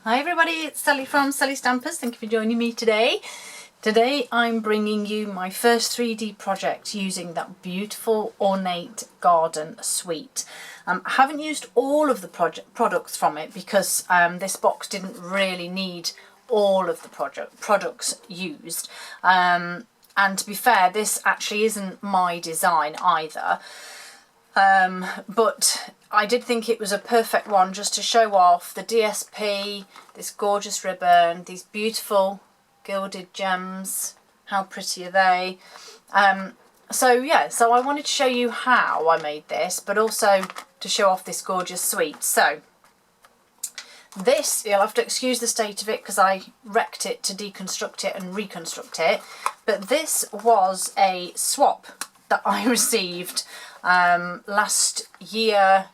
Hi everybody, it's Sally from Sally Stampers. Thank you for joining me today. Today I'm bringing you my first 3D project using that beautiful ornate garden suite. I haven't used all of the products from it because this box didn't really need all of the products used. And to be fair, this actually isn't my design either. But I did think it was a perfect one just to show off the DSP, this gorgeous ribbon, these beautiful gilded gems. How pretty are they? So I wanted to show you how I made this, but also to show off this gorgeous suite. So this, you'll have to excuse the state of it because I wrecked it to deconstruct it and reconstruct it, but this was a swap that I received last year,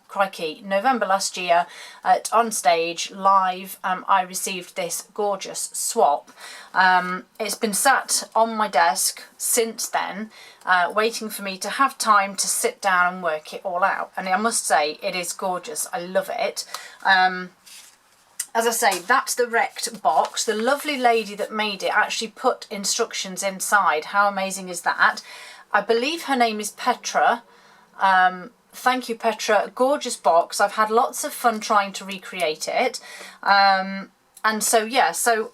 November last year at Onstage Live. I received this gorgeous swap. It's been sat on my desk since then, waiting for me to have time to sit down and work it all out. And I must say, it is gorgeous. I love it. As I say, that's the wrecked box. The lovely lady that made it actually put instructions inside. How amazing is that? I believe her name is Petra. Thank you, Petra. Gorgeous box. I've had lots of fun trying to recreate it. And so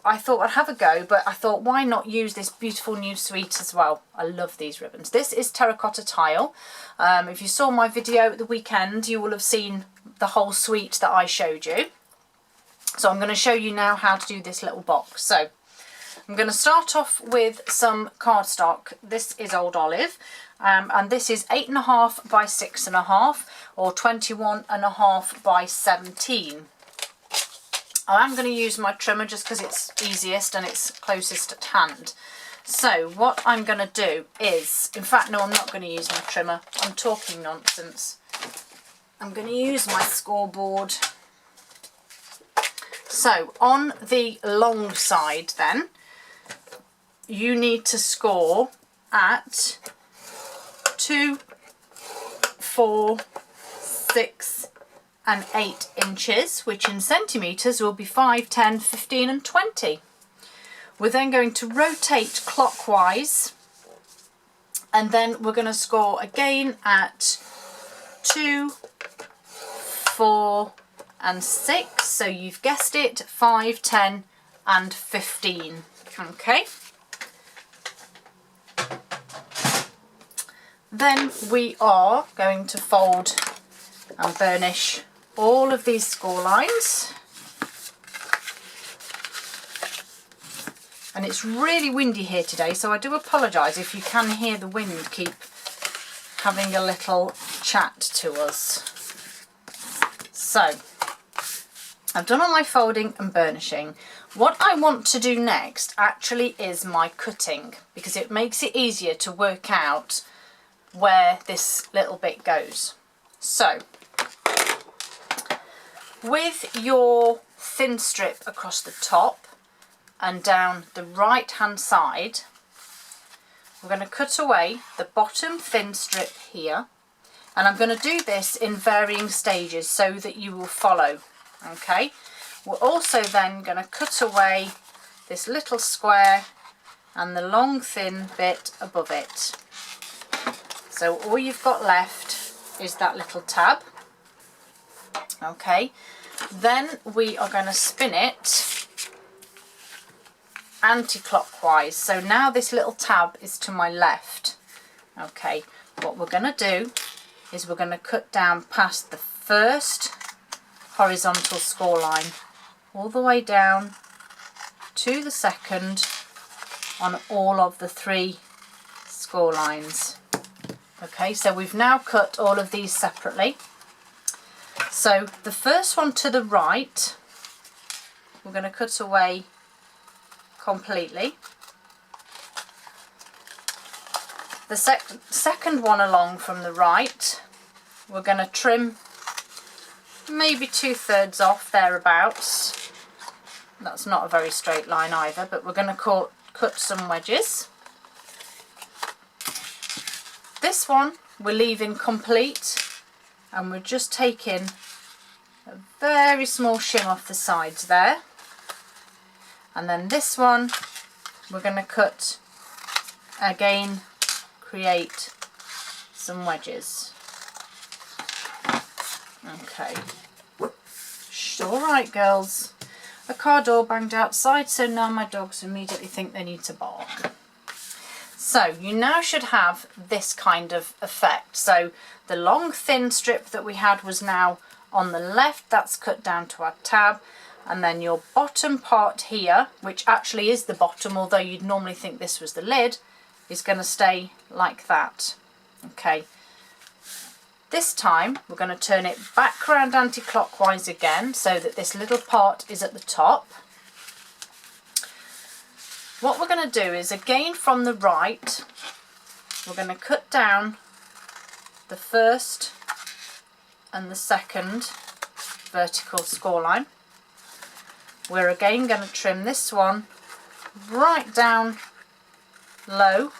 I thought I'd have a go, but I thought why not use this beautiful new suite as well. I love these ribbons. This is terracotta tile. If you saw my video at the weekend, you will have seen the whole suite that I showed you. So I'm going to show you now how to do this little box. So I'm going to start off with some cardstock. This is Old Olive, and this is 8.5 by 6.5 or 21.5 by 17. I'm going to use my trimmer just because it's easiest and it's closest at hand. So what I'm going to do is, in fact, no, I'm not going to use my trimmer. I'm talking nonsense. I'm going to use my scoreboard. So on the long side then, you need to score at 2, 4, 6 and 8 inches, which in centimetres will be 5, 10, 15 and 20. We're then going to rotate clockwise, and then we're going to score again at 2, 4 and 6. So you've guessed it, 5, 10 and 15. Okay. Then we are going to fold and burnish all of these score lines. And it's really windy here today, so I do apologise if you can hear the wind keep having a little chat to us. So I've done all my folding and burnishing. What I want to do next actually is my cutting, because it makes it easier to work out where this little bit goes. So with your thin strip across the top and down the right hand side, we're going to cut away the bottom thin strip here, and I'm going to do this in varying stages so that you will follow. Okay, we're also then going to cut away this little square and the long thin bit above it. So all you've got left is that little tab. Okay, then we are going to spin it anti-clockwise. So now this little tab is to my left. Okay, what we're going to do is we're going to cut down past the first horizontal score line all the way down to the second on all of the 3 score lines. Okay, so we've now cut all of these separately. So the first one to the right, we're going to cut away completely. The second one along from the right, we're going to trim maybe 2/3 off, thereabouts. That's not a very straight line either, but we're going to cut some wedges. This one we're leaving complete, and we're just taking a very small shim off the sides there. And then this one, we're going to cut again, create some wedges. Okay. All right, girls. A car door banged outside, so now my dogs immediately think they need to bark. So you now should have this kind of effect. So the long thin strip that we had was now on the left, that's cut down to our tab, and then your bottom part here, which actually is the bottom, although you'd normally think this was the lid, is going to stay like that. Okay. This time we're going to turn it back around anti-clockwise again so that this little part is at the top. What we're going to do is, again from the right, we're going to cut down the first and the second vertical score line. We're again going to trim this one right down low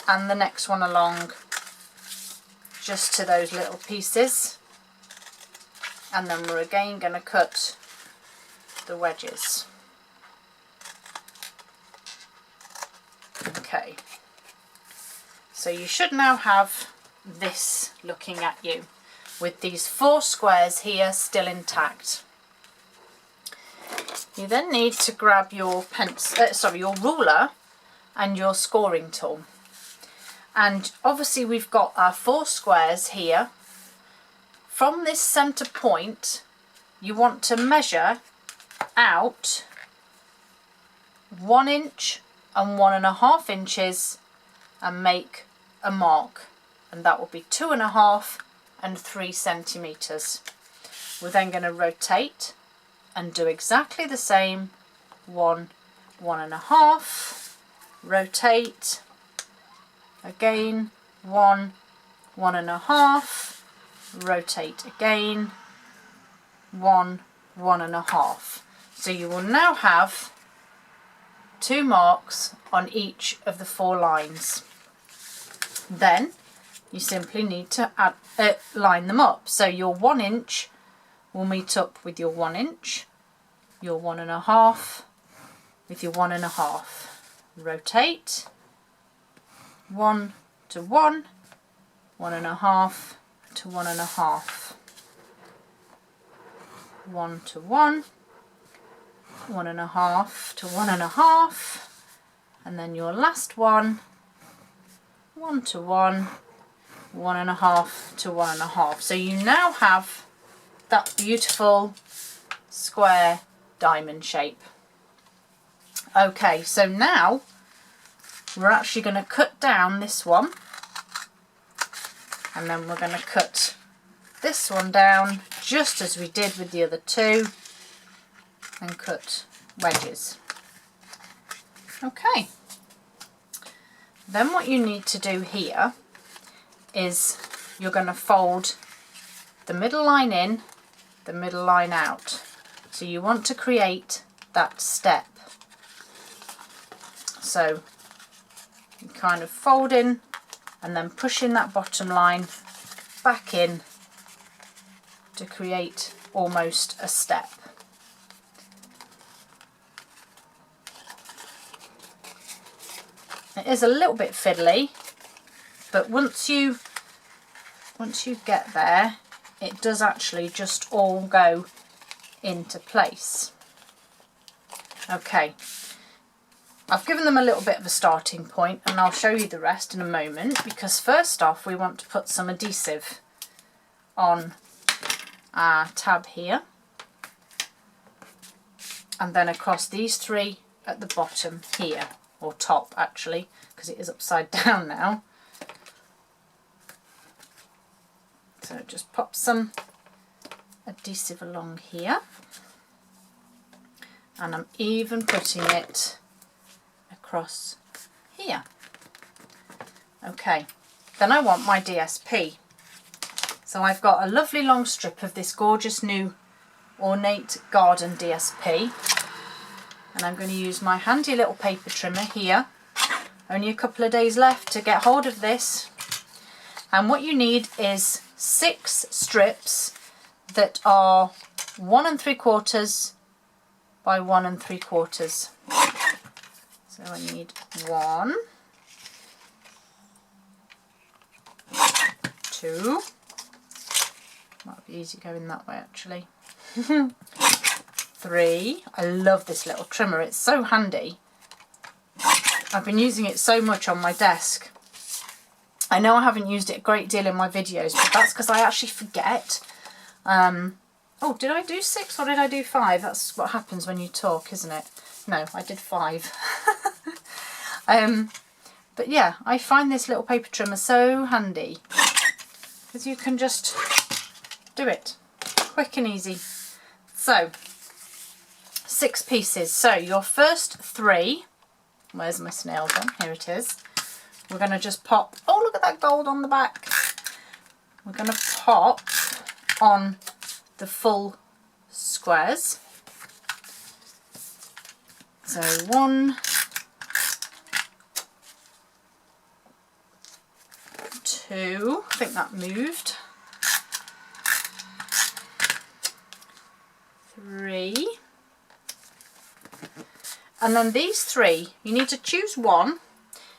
and the next one along just to those little pieces, and then we're again going to cut the wedges. Okay, so you should now have this looking at you with these 4 squares here still intact. You then need to grab your your ruler and your scoring tool. And obviously we've got our 4 squares here. From this centre point, you want to measure out 1 inch and 1.5 inches and make a mark. And that will be 2.5 and 3 centimetres. We're then going to rotate and do exactly the same. 1, 1.5, rotate, again, 1, 1.5, rotate again, 1, 1.5. So you will now have 2 marks on each of the 4 lines. Then you simply need to line them up. So your 1 inch will meet up with your 1 inch, your 1.5 with your 1.5. Rotate, 1 to 1, 1.5 to 1.5, 1 to 1, 1.5 to 1.5, and then your last one, 1 to 1, 1.5 to 1.5. So you now have that beautiful square diamond shape. Okay, so now we're actually going to cut down this one, and then we're going to cut this one down just as we did with the other 2 and cut wedges. Okay, then what you need to do here is you're going to fold the middle line in, the middle line out. So you want to create that step. So you kind of fold in and then push in that bottom line back in to create almost a step. It is a little bit fiddly, but once you get there, it does actually just all go into place. Okay, I've given them a little bit of a starting point, and I'll show you the rest in a moment, because first off we want to put some adhesive on our tab here, and then across these 3 at the bottom here, or top actually, because it is upside down now. So just pop some adhesive along here, and I'm even putting it across here. Okay, then I want my DSP. So I've got a lovely long strip of this gorgeous new ornate garden DSP, and I'm going to use my handy little paper trimmer here. Only a couple of days left to get hold of this. And what you need is 6 strips that are 1 3/4 by 1 3/4. So I need 1, 2, might be easy going that way actually, 3. I love this little trimmer, it's so handy. I've been using it so much on my desk. I know I haven't used it a great deal in my videos, but that's because I actually forget. Oh, did I do 6 or did I do 5? That's what happens when you talk, isn't it? No, I did 5. But yeah, I find this little paper trimmer so handy because you can just do it quick and easy. So 6 pieces. So your first 3, where's my snail gone? Here it is. We're going to just pop, oh look at that gold on the back. We're going to pop on the full squares. So 1, 2, I think that moved. 3. And then these 3, you need to choose one.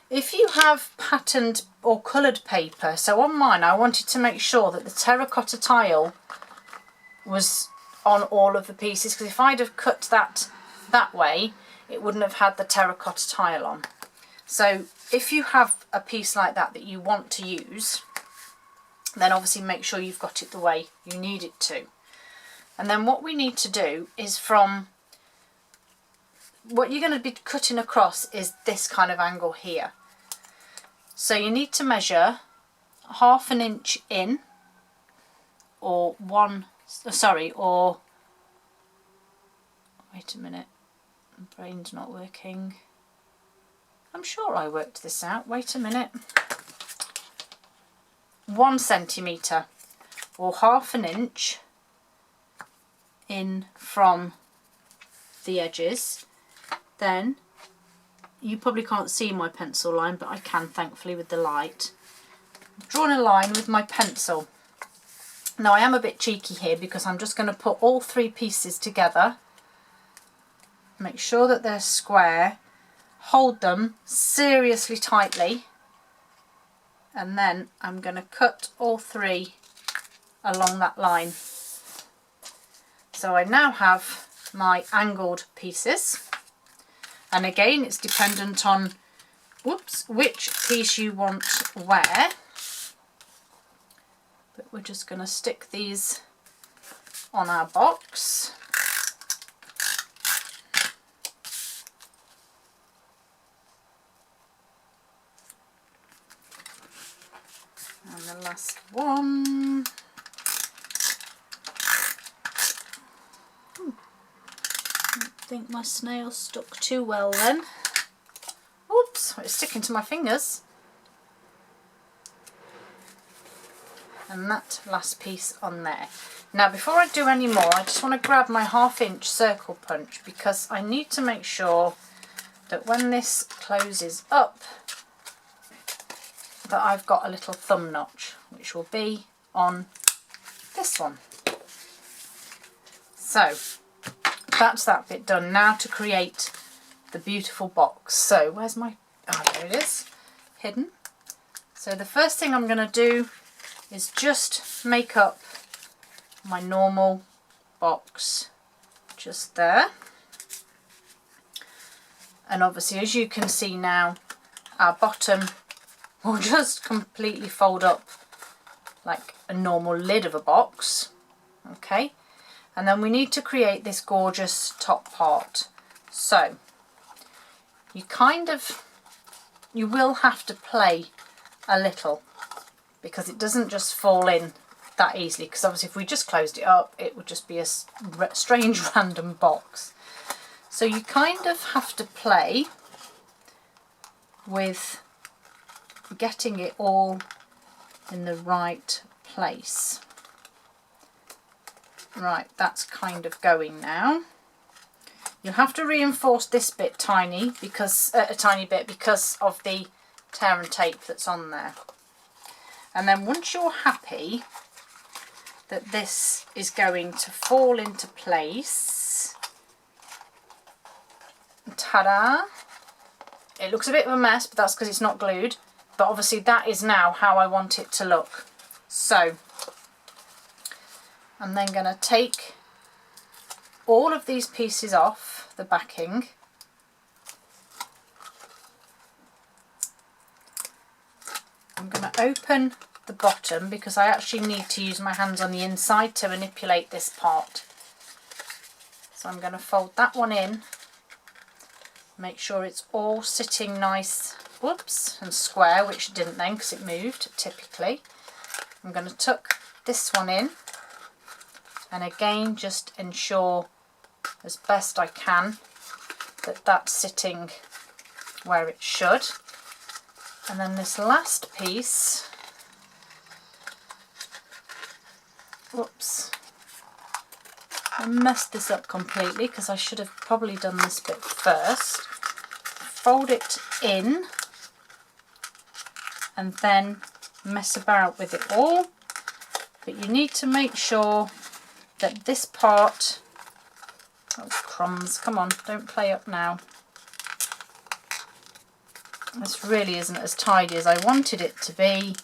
If you have patterned or coloured paper, so on mine I wanted to make sure that the terracotta tile was on all of the pieces, because if I'd have cut that way, it wouldn't have had the terracotta tile on. So if you have a piece like that that you want to use, then obviously make sure you've got it the way you need it to. And then what we need to do is from what you're going to be cutting across is this kind of angle here. So you need to measure 1/2 inch in, or wait a minute, my brain's not working. I'm sure I worked this out, wait a minute. 1 centimetre or 1/2 inch in from the edges. Then you probably can't see my pencil line, but I can thankfully with the light. I've drawn a line with my pencil. Now I am a bit cheeky here because I'm just going to put all 3 pieces together. Make sure that they're square. Hold them seriously tightly. And then I'm going to cut all 3 along that line. So I now have my angled pieces. And again, it's dependent on which piece you want where. But we're just going to stick these on our box. And the last one. I think my snail stuck too well then. Oops, it's sticking to my fingers. And that last piece on there. Now before I do any more, I just want to grab my 1/2 inch circle punch, because I need to make sure that when this closes up that I've got a little thumb notch, which will be on this one. So that's that bit done. Now to create the beautiful box. So where's my, oh there it is, hidden. So the first thing I'm going to do is just make up my normal box just there. And obviously, as you can see now, our bottom will just completely fold up like a normal lid of a box. Okay. And then we need to create this gorgeous top part. So you will have to play a little, because it doesn't just fall in that easily, because obviously if we just closed it up it would just be a strange random box. So you kind of have to play with getting it all in the right place. Right, that's kind of going now. You'll have to reinforce this bit a tiny bit because of the tear and tape that's on there. And then once you're happy that this is going to fall into place, Ta-da! It looks a bit of a mess, but that's because it's not glued. But obviously that is now how I want it to look. So I'm then going to take all of these pieces off the backing. I'm going to open the bottom because I actually need to use my hands on the inside to manipulate this part. So I'm going to fold that one in, make sure it's all sitting nice, whoops, and square, which it didn't then because it moved typically. I'm going to tuck this one in, and again just ensure as best I can that that's sitting where it should. And then this last piece, whoops, I messed this up completely because I should have probably done this bit first. Fold it in and then mess about with it all, but you need to make sure that this part, oh crumbs, come on, don't play up now. This really isn't as tidy as I wanted it to be,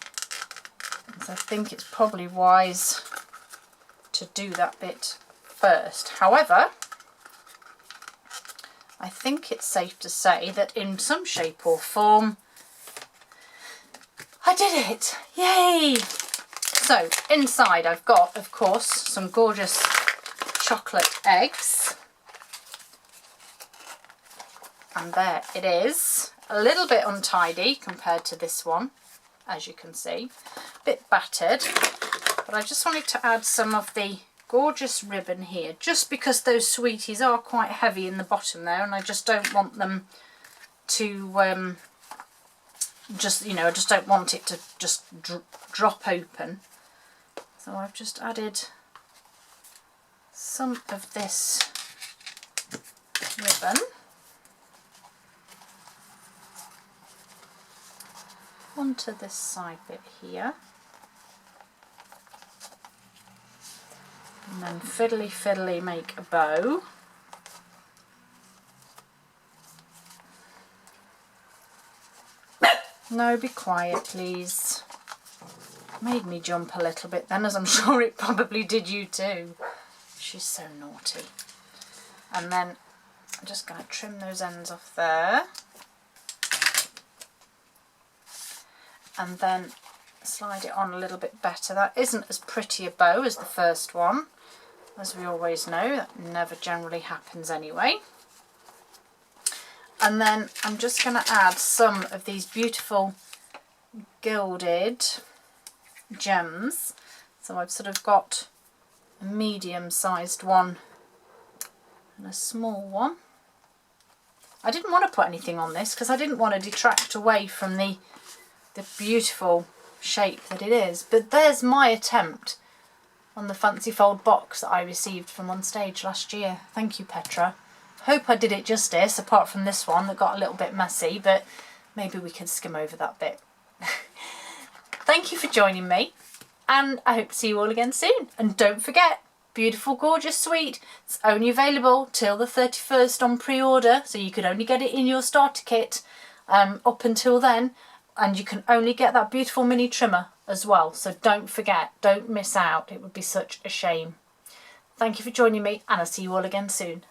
so I think it's probably wise to do that bit first. However, I think it's safe to say that in some shape or form I did it! Yay! So inside I've got, of course, some gorgeous chocolate eggs, and there it is. A little bit untidy compared to this one, as you can see, a bit battered, but I just wanted to add some of the gorgeous ribbon here, just because those sweeties are quite heavy in the bottom there, and I just don't want them to I just don't want it to just drop open. So I've just added some of this ribbon onto this side bit here, and then fiddly make a bow. No, be quiet please. Made me jump a little bit then, as I'm sure it probably did you too. She's so naughty. And then I'm just going to trim those ends off there. And then slide it on a little bit better. That isn't as pretty a bow as the first one, as we always know. That never generally happens anyway. And then I'm just going to add some of these beautiful gilded gems. So I've sort of got a medium-sized one and a small one. I didn't want to put anything on this because I didn't want to detract away from the beautiful shape that it is, but there's my attempt on the fancy fold box that I received from on stage last year. Thank you, Petra. Hope I did it justice, apart from this one that got a little bit messy, but maybe we can skim over that bit. Thank you for joining me, and I hope to see you all again soon. And don't forget, beautiful, gorgeous, sweet, it's only available till the 31st on pre-order, so you could only get it in your starter kit up until then. And you can only get that beautiful mini trimmer as well. So don't forget, don't miss out. It would be such a shame. Thank you for joining me, and I'll see you all again soon.